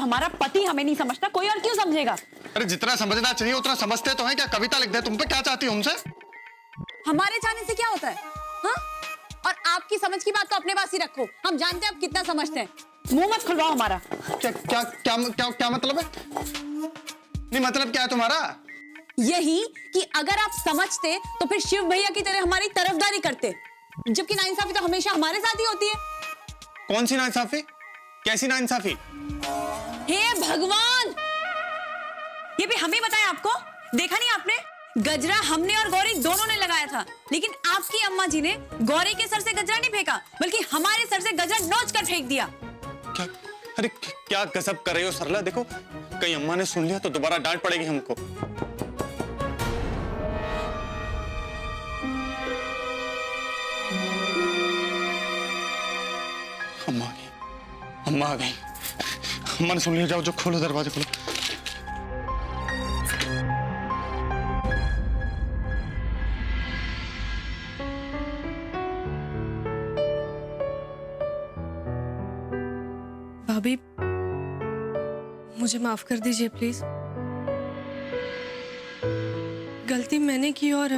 हमारा पति हमें नहीं समझता, कोई और क्यों समझेगा? अरे जितना समझना चाहिए उतना समझते तो हैं क्या? कविता लिख दे तुम पे, क्या चाहती हो हमसे? हमारे जाने से क्या होता है? हाँ? और आपकी समझ की बात तो अपने पास ही रखो, हम जानते हैं आप कितना समझते हैं। मुंह मत खुलवाओ हमारा। क्या क्या क्या क्या क्या मतलब है? नहीं मतलब क्या है तुम्हारा? यही कि अगर आप समझते तो फिर शिव भैया की तरह हमारी तरफदारी करते, जबकि नाइंसाफी तो हमेशा हमारे साथ ही होती है। कौन सी नाइंसाफी? कैसी नाइंसाफी? हे भगवान, ये भी हमें बताया आपको? देखा नहीं आपने? गजरा हमने और गौरी दोनों ने लगाया था, लेकिन आपकी अम्मा जी ने गौरी के सर से गजरा नहीं फेंका, बल्कि हमारे सर से गजरा नोच कर फेंक दिया। क्या? अरे क्या गजब कर रही हो सरला? देखो कहीं अम्मा ने सुन लिया तो दोबारा डांट पड़ेगी हमको। अम्मा आ गई, अम्मा आ गई। अम्मा ने सुन लिया, जाओ जो खोलो दरवाजा खोलो। भाभी, मुझे माफ कर दीजिए प्लीज। गलती मैंने की और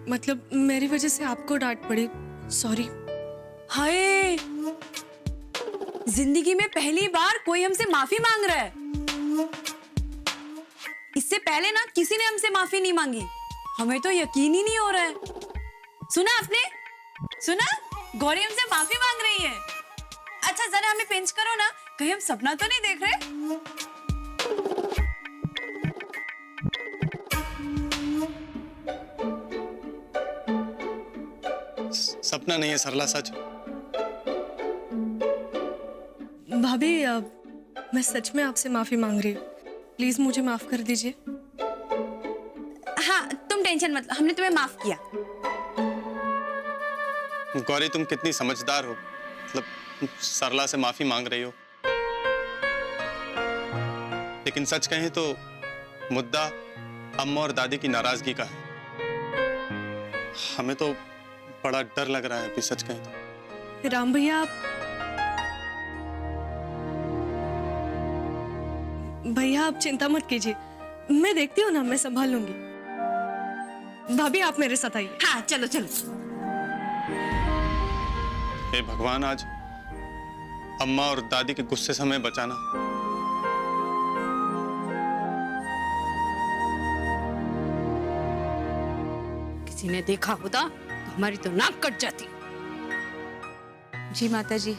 मतलब मेरी वजह से आपको डांट पड़ी, सॉरी। हाय, जिंदगी में पहली बार कोई हमसे माफी मांग रहा है। इससे पहले ना किसी ने हमसे माफी नहीं मांगी, हमें तो यकीन ही नहीं हो रहा है। सुना आपने? सुना? गौरी हमसे माफी मांग रही है। अच्छा जरा हमें पिंच करो ना, कहीं हम सपना तो नहीं देख रहे? सपना नहीं है सरला, सच। भाभी, मैं सच में आपसे माफी मांग रही हूँ, प्लीज मुझे माफ कर दीजिए। हाँ तुम टेंशन मत लो, हमने तुम्हें माफ किया। गौरी तुम कितनी समझदार हो, मतलब सरला से माफी मांग रही हो। लेकिन सच कहें तो मुद्दा अम्मा और दादी की नाराजगी का है। हमें तो बड़ा डर लग रहा है अभी, सच कहें तो। राम भैया, आप चिंता मत कीजिए, मैं देखती हूँ ना, मैं संभाल लूंगी। भाभी आप मेरे साथ आइए। हाँ चलो चलो। हे भगवान, आज अम्मा और दादी के गुस्से से हमें बचाना। किसी ने देखा होता तो हमारी तो नाक कट जाती। जी माता जी,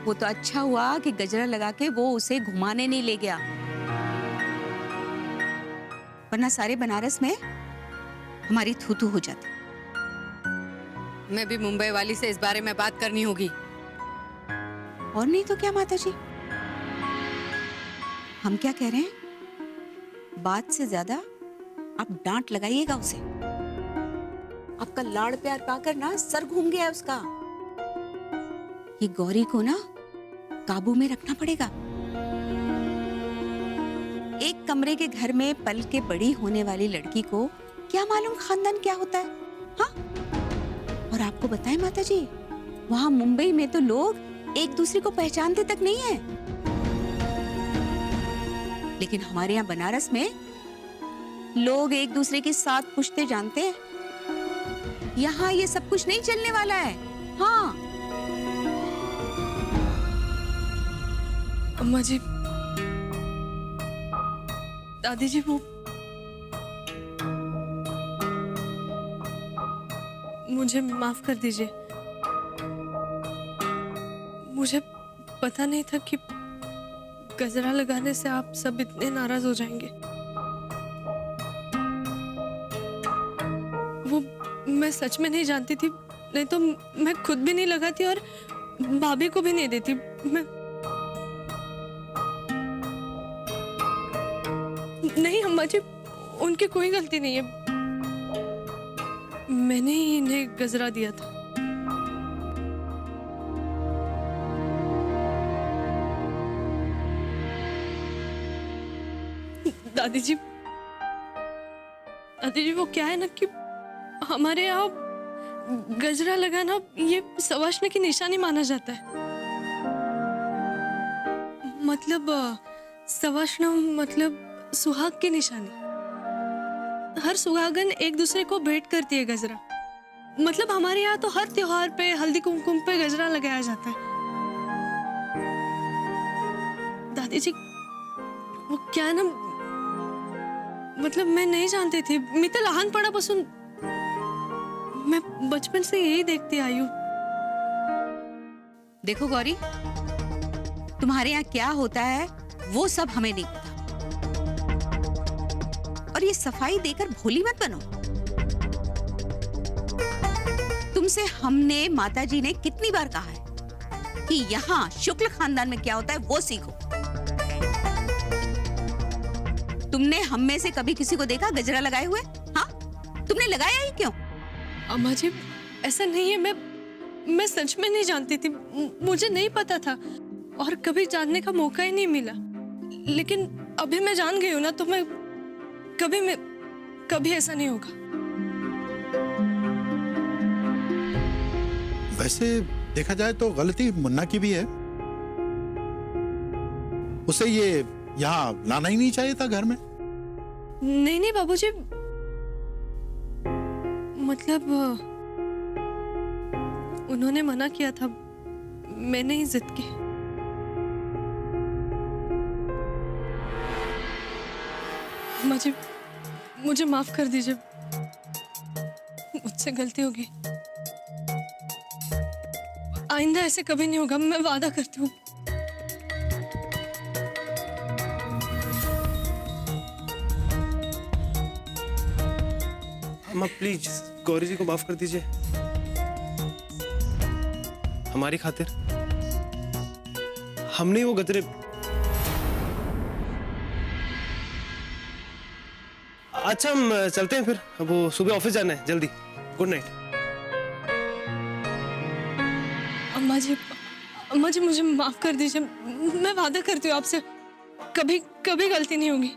वो तो अच्छा हुआ कि गजरा लगा के वो उसे घुमाने नहीं ले गया, वरना सारे बनारस में हमारी थू-थू हो जाती। मैं भी मुंबई वाली से इस बारे में बात करनी होगी। और नहीं तो क्या माता जी, हम क्या कह रहे हैं, बात से ज्यादा आप डांट लगाइएगा उसे। आपका लाड़ प्यार पाकर ना सर घूम गया है उसका। ये गौरी को ना काबू में रखना पड़ेगा। एक कमरे के घर में पल के बड़ी होने वाली लड़की को क्या मालूम खानदान क्या होता है, हाँ? और आपको बताएं माता जी, वहां मुंबई में तो लोग एक दूसरे को पहचानते तक नहीं है, लेकिन हमारे यहाँ बनारस में लोग एक दूसरे के साथ पूछते जानते हैं। यहाँ ये सब कुछ नहीं चलने वाला है। हाँ अम्मा जी, दादी जी, वो मुझे माफ कर दीजिए। मुझे पता नहीं था कि गजरा लगाने से आप सब इतने नाराज हो जाएंगे। वो मैं सच में नहीं जानती थी, नहीं तो मैं खुद भी नहीं लगाती और भाभी को भी नहीं देती। नहीं अम्मा जी, उनकी कोई गलती नहीं है, मैंने ही इन्हें गजरा दिया था। दादी जी, वो क्या है ना कि हमारे यहाँ गजरा लगाना ये सवाशना की निशानी माना जाता है। मतलब सवाष्णव मतलब सुहाग की निशानी। हर सुहागन एक दूसरे को भेंट करती है गजरा। मतलब हमारे यहाँ तो हर त्योहार पे हल्दी कुमकुम पे गजरा लगाया जाता है। दादी जी वो क्या ना, मतलब मैं नहीं जानती थी। मी तर लहानपणापासून मैं बचपन से यही देखती आई हूँ। देखो गौरी, तुम्हारे यहाँ क्या होता है वो सब हमें नहीं पता, और ये सफाई देकर भोली मत बनो। तुमसे हमने, माताजी ने कितनी बार कहा है कि यहाँ शुक्ल खानदान में क्या होता है वो सीखो। तुमने हम में से कभी किसी को देखा गजरा लगाए हुए? हाँ, तुमने लगाया ही क्यों? अम्मा जी ऐसा नहीं है, मैं सच में नहीं जानती थी। मुझे नहीं पता था और कभी जानने का मौका ही नहीं मिला। लेकिन अभी मैं जान गई हूँ ना, तो मैं कभी ऐसा नहीं होगा। वैसे देखा जाए तो गलती मुन्ना की भी है। उसे ये यहाँ लाना ही नहीं चाहिए था घर में। नहीं बाबूजी, मतलब उन्होंने मना किया था, मैंने ही जिद की। अम्मा जी मुझे माफ कर दीजिए, मुझसे गलती होगी। आइंदा ऐसे कभी नहीं होगा, मैं वादा करती हूँ। अम्मा प्लीज गौरी जी को माफ कर दीजिए, हमारी खातिर। हमने वो गजरे। अच्छा हम चलते हैं फिर, वो सुबह ऑफिस जाना है जल्दी। Good Knight. अम्मा जी मुझे माफ कर दीजिए, मैं वादा करती हूँ आपसे कभी गलती नहीं होगी।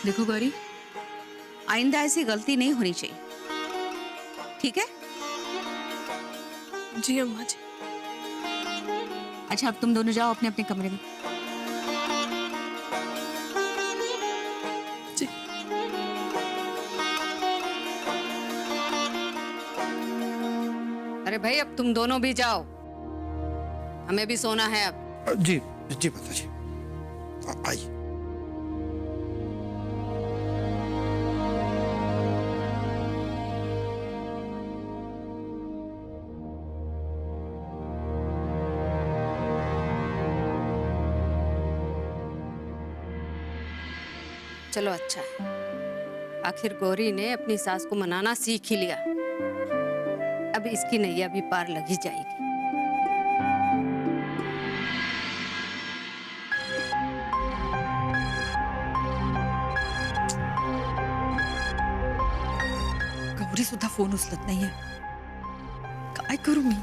देखो गौरी, आइंदा ऐसी गलती नहीं होनी चाहिए, ठीक है? जी अम्मा जी। अच्छा अब तुम दोनों जाओ अपने अपने कमरे में। जी। अरे भाई अब तुम दोनों भी जाओ, हमें भी सोना है अब। जी जी माताजी, आइए। चलो अच्छा है, आखिर गौरी ने अपनी सास को मनाना सीख ही लिया। अब इसकी नैया भी पार लग ही जाएगी। गौरी सुद्धा फोन उचलत नाहीये, काय करू मी?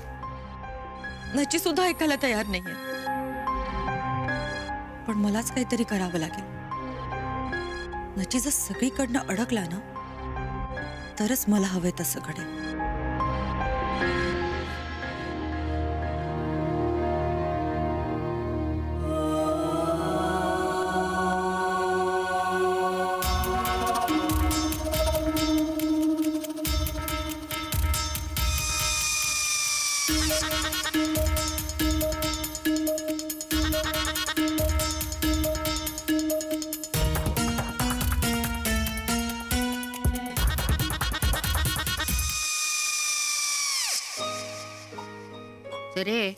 नची सुद्धा ऐकायला तयार नाहीये, पण मलाच काहीतरी करावं लागेल। नची जर सगळीकडनं अडकला ना, तरच मला हवंय तसं घडेल। सुरे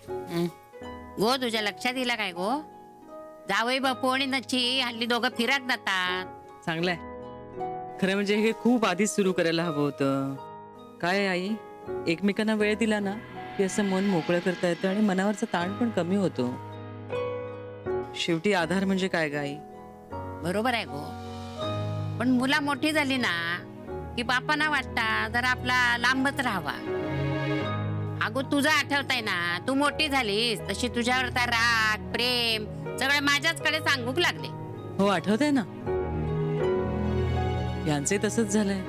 गो तुझ्या लक्षात दिला काय गो? जावई बापू आणि नची हल्ली दोघं फिरत जातात. चांगलंय. खरं म्हणजे हे खूप आधीच सुरू करायला हवं होतं. काय आई, एकमेकांना वेळ दिला ना की असं मन मोकळं करता येतं आणि मनावरचा ताण पण कमी होतो. शेवटी आधार म्हणजे काय ग आई? बरोबर आहे गो, पण मुला मोठी झाली ना की बापांना वाटतं जरा आपला लांबच राहावा. अगो तुझं आठवतंय ना, तू मोठी झालीस तशी तुझ्यावरचा राग प्रेम सगळं माझ्याचकडे सांगूक लागले. हो आठवतंय ना. यांचे तसंच झालंय.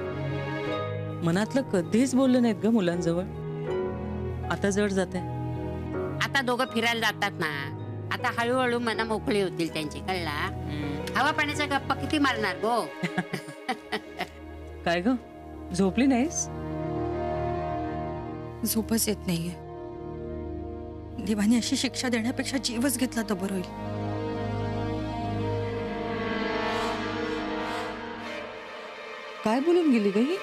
मनातलं कधीच बोललं नाहीत ग मुलांजवळ. आता जड जाते. आता दोघं फिरायला जातात ना, आता हळूहळू मना मोकळी होतील त्यांची, कळला? हवा पाण्याचा गप्पा किती मारणार गो. काय ग झोपली नाहीस? झोपच येत नाहीये. देवाने अशी शिक्षा देण्यापेक्षा जीवच घेतला तर बरं होईल. काय बोलून गेली ग ही?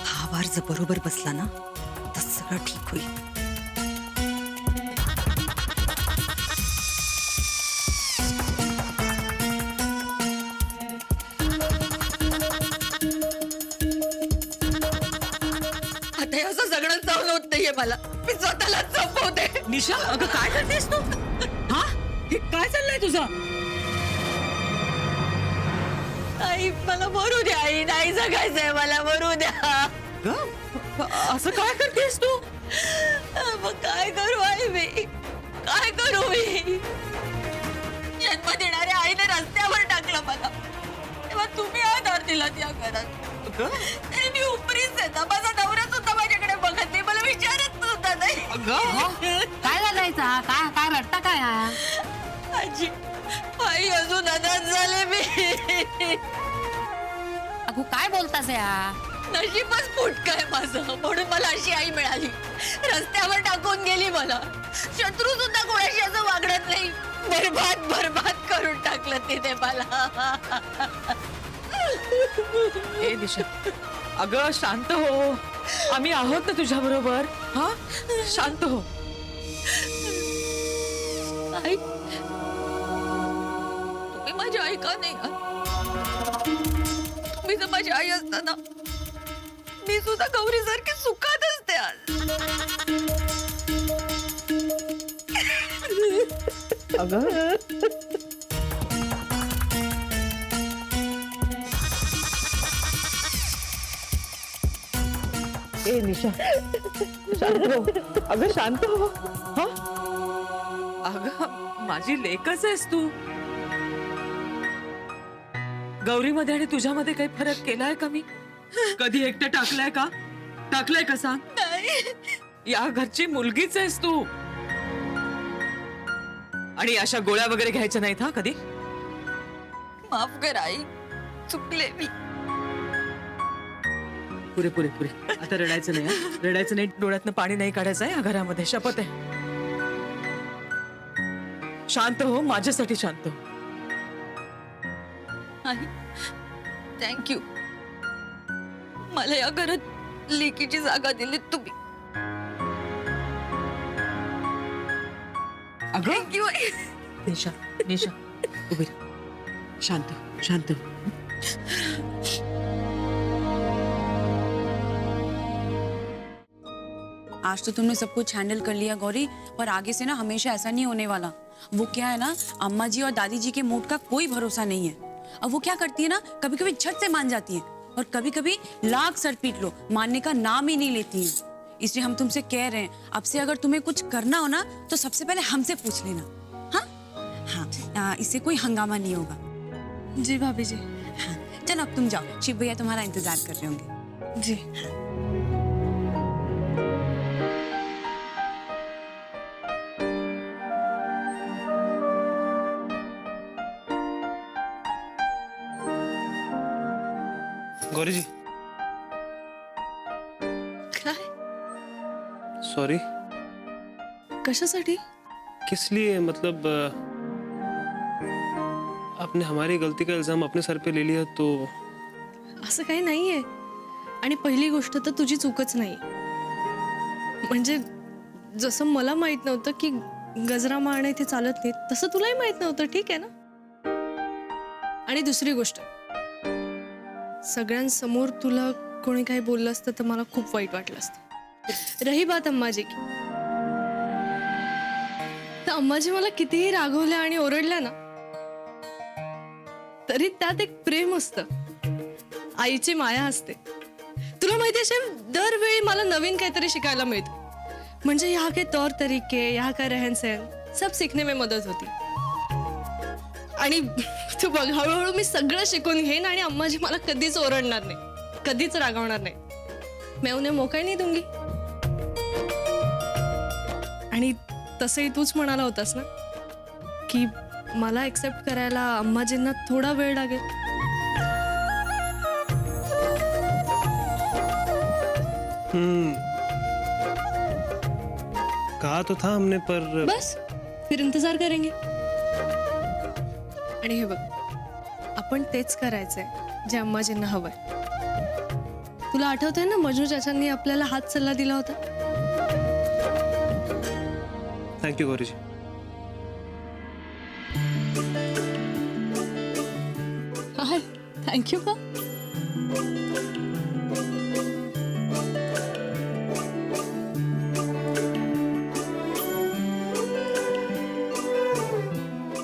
हा वार जर बरोबर बसला ना तर सगळं ठीक होईल. आता हे असं सगळं सहन होत नाहीये मला. मी स्वतःला संपवते. निशा अगं काय करतेस तू? हा हे काय चाललंय तुझं? आई मला मरू द्या. आई नाही जगायचंय मला. मरू द्या. असं काय करतेस तू? मग काय करू आई मी? काय करू मी? जन्म देणाऱ्या आईने रस्त्यावर टाकलं मला. तेव्हा तुम्ही आधार दिला त्या घरात. तरी मी उपरीच आहे. माझा नवरा सुद्धा माझ्याकडे बघत नाही. मला विचारत सुद्धा नाही. काय झालायचा? काय काय रडता काय हा? आजी आई अजून अनाथ झाले मी. अगो काय बोलतास या? नशीबच फुटकंय माझं. म्हणून मला अशी आई मिळाली. रस्त्यावर टाकून गेली मला. शत्रू सुद्धा कोणाशी असं वागणत नाही. बरबाद बरबाद करून टाकलं तिने मला. ए निशा अगं शांत हो. आम्ही आहोत ना तुझ्या बरोबर. हा शांत हो. आई तुम्ही माझी आई का नाही आहात? तुम्ही जर माझी आई असताना मी सुद्धा गौरी सारखी सुखात असते आज. ए निशा शांत हो. अगं शांत हो. हा अगं माझी लेकच आहेस तू. गौरीमध्ये आणि तुझ्यामध्ये काही फरक केलाय का मी? कधी एकटं टाकलाय का? टाकलाय का सांग? या घरची मुलगीच आहेस तू. आणि अशा गोळ्या वगैरे घ्यायच्या नाहीत हा कधी. माफ कर आई. चुकले मी. पुरे पुरे पुरे आता रडायचं नाही हा? रडायचं नाही. डोळ्यातनं पाणी नाही काढायचं आहे या घरामध्ये. शपथ आहे. शांत हो. माझ्यासाठी शांत हो. आई थँक्यू. मला या घरात लेकीची जागा दिली तुम्ही. अगं थँक्यू आई. निशा निशा उभी राहा. शांत हो, शांत हो. आज तो तुमने सब कुछ हैंडल कर लिया गौरी, पर आगे से ना हमेशा ऐसा नहीं होने वाला. वो क्या है ना, अम्मा जी और दादी जी के मूड का कोई भरोसा नहीं है. अब वो क्या करती है ना, कभी कभी झट से मान जाती है और कभी कभी लाख सर पीट लो मानने का नाम ही नहीं लेती हैं. इसलिए हम तुमसे कह रहे हैं, अब से अगर तुम्हें कुछ करना हो ना तो सबसे पहले हमसे पूछ लेना. हाँ हाँ, इससे कोई हंगामा नहीं होगा. जी भाभी जी. हाँ, चलो अब तुम जाओ. शिव भैया तुम्हारा इंतजार कर रहे होंगे. जी. गौरी जी काय? सॉरी. कशासाठी? किस लिए? मतलब आपने हमारी गलती का इल्जाम अपने सर पे ले लिया तो. असं काही नाहीये. आणि पहिली गोष्ट तर तुझी चूकच नाही. म्हणजे जसं मला माहित नव्हतं की गजरा मारणे ते चालत नाही, तसं तुलाही माहित नव्हतं. ठीक आहे ना. आणि दुसरी गोष्ट, सगळ्यांसमोर तुला कोणी काही बोललं असतं तर मला खूप वाईट वाटलं असतं. रही बात अम्माजी की, तर अम्माजी मला कितीही रागवल्या आणि ओरडल्या ना तरी त्यात एक प्रेम असतं, आईची माया असते. तुला माहिती आहे, दरवेळी मला नवीन काहीतरी शिकायला मिळतं. म्हणजे यहाँ के तौर तरीके, यहाँ का रहन सहन सब सीखने में मदद होती. आणि तू बघ, हळूहळू मी सगळं शिकून घेईन आणि अम्माजी मला कधीच ओरडणार नाही, कधीच रागवणार नाही. मैं उन्हें मौका ही नहीं दूंगी. आणि तसंही तूच म्हणाला होतास ना की मला एक्सेप्ट करायला अम्माजींना थोडा वेळ लागेल. कहा तो था हमने, पर बस फिर इंतजार करेंगे. आणि हे बघ, आपण तेच करायचंय जे अम्माजींना हवंय. तुला आठवतंय ना मजनू चाचांनी आपल्याला हात सल्ला दिला होता. Thank you Gauri ji. Hi, thank you का?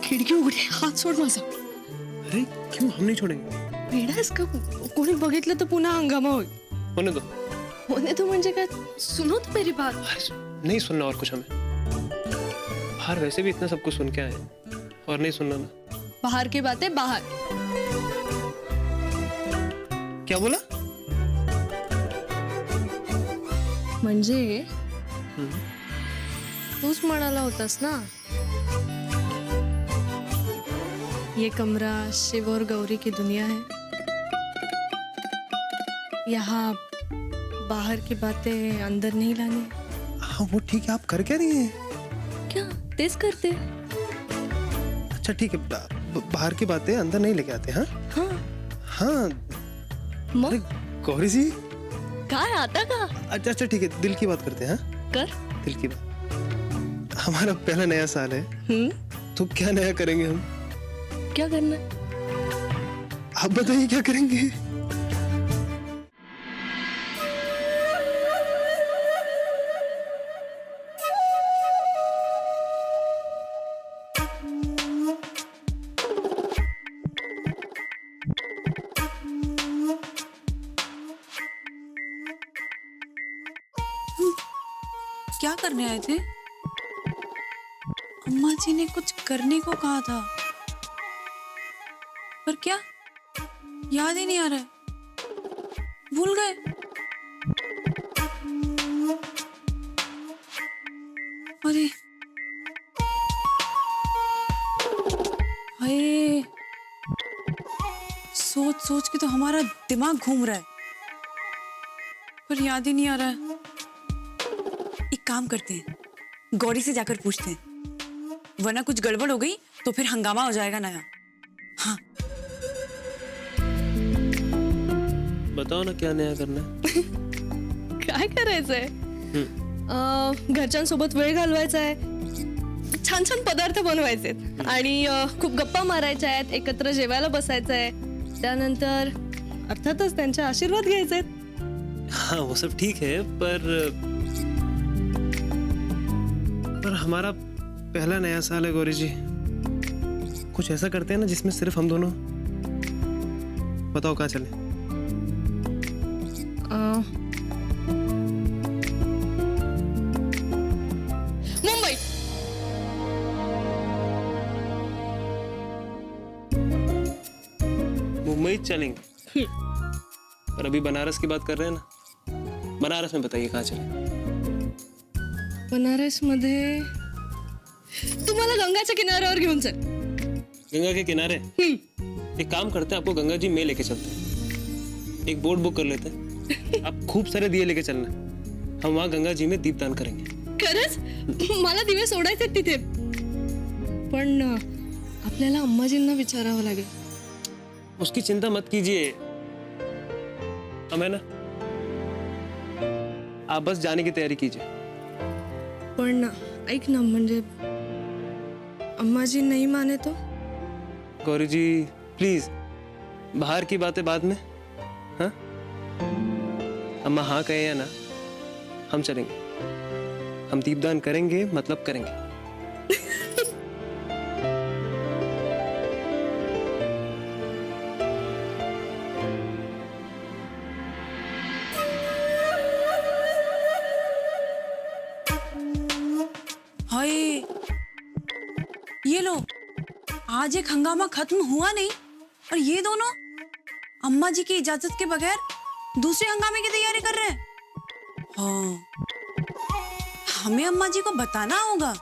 खिडकी उघडी, हात सोड माझा. अरे क्यों, हम नहीं छोड़ेंगे. वेडास का? कोणी बघितलं तर पुन्हा हंगामा होईल. होने दो. होने तो म्हणजे काय? सुनो तो मेरी बात. नहीं सुनना और कुछ हमें. बाहर वैसे भी इतना सब कुछ सुन के आए हैं, और नहीं सुनना ना. बाहर की बातें बाहर. क्या बोला? म्हणजे तूच म्हणाला होतास ना, ये कमरा शिव और गौरी की दुनिया है, यहाँ बाहर की बातें अंदर नहीं लानी. हाँ वो ठीक है, आप कर क्या रही हैं? क्या तेज करते? अच्छा ठीक है, बाहर की बातें अंदर नहीं लेके आते. हाँ हाँ. हाँ. मग अरे गौरी जी, काय आता का? अच्छा अच्छा ठीक है, दिल की बात करते हैं. हाँ कर. दिल की बात. हमारा पहला नया साल है, तो क्या नया करेंगे हम? क्या करना? आप बताइए क्या करेंगे? क्या करने आए थे? अम्मा जी ने कुछ करने को कहा था, पर क्या याद ही नहीं आ रहा है. भूल गए. अरे हाय, सोच सोच के तो हमारा दिमाग घूम रहा है, पर याद ही नहीं आ रहा है. एक काम करते हैं, गौरी से जाकर पूछते हैं, वरना कुछ गड़बड़ हो गई तो फिर हंगामा हो जाएगा नया. हाँ बताओ ना क्या नया करना है. काय करायचंय? घरच्यांसोबत वेळ घालवायचा आहे, छान छान पदार्थ बनवायचे आणि खूप गप्पा मारायच्या आहेत, एकत्र जेवायला बसायचं आहे, त्यानंतर अर्थातच त्यांचे आशीर्वाद घ्यायचे आहेत. हाँ वो सब ठीक है, पर हमारा पहला नया साल है गौरी जी. कुछ ऐसा करते हैं ना जिसमें सिर्फ हम दोनों. बताओ कहाँ चले? मुंबई. मुंबई चलेंगे, पर अभी बनारस की बात कर रहे हैं ना. बनारस में बताइए कहाँ चले. बनारस मध्ये तुम्हाला गंगाच्या किनाऱ्यावर घेऊन चल. गंगा के किनारे. एक काम करते हैं, आपको गंगा जी में लेके चलते हैं. एक बोट बुक कर लेते हैं. आप खूब सारे दिए लेके चलना. हम वहाँ गंगा जी में दीपदान करेंगे. खरंच मला दिवे सोडायचे तिथे, पण आपल्याला अम्माजींना विचारावं लागेल. उसकी चिंता मत कीजिए, हम है ना. आप बस जाने की तैयारी कीजिए. पण ऐक ना, म्हणजे अम्माजी नहीं माने तो? गौरी जी प्लीज, बाहर की बातें बाद में, अम्मा हाँ कहे या ना, हम चलेंगे। हम दीपदान करेंगे, मतलब करेंगे। हाय, ये लो, आज एक हंगामा खत्म हुआ नहीं और ये दोनों अम्मा जी की इजाजत के बगैर दूसरे हंगामे की तैयारी कर रहे हैं। हाँ, हमें अम्मा जी को बताना होगा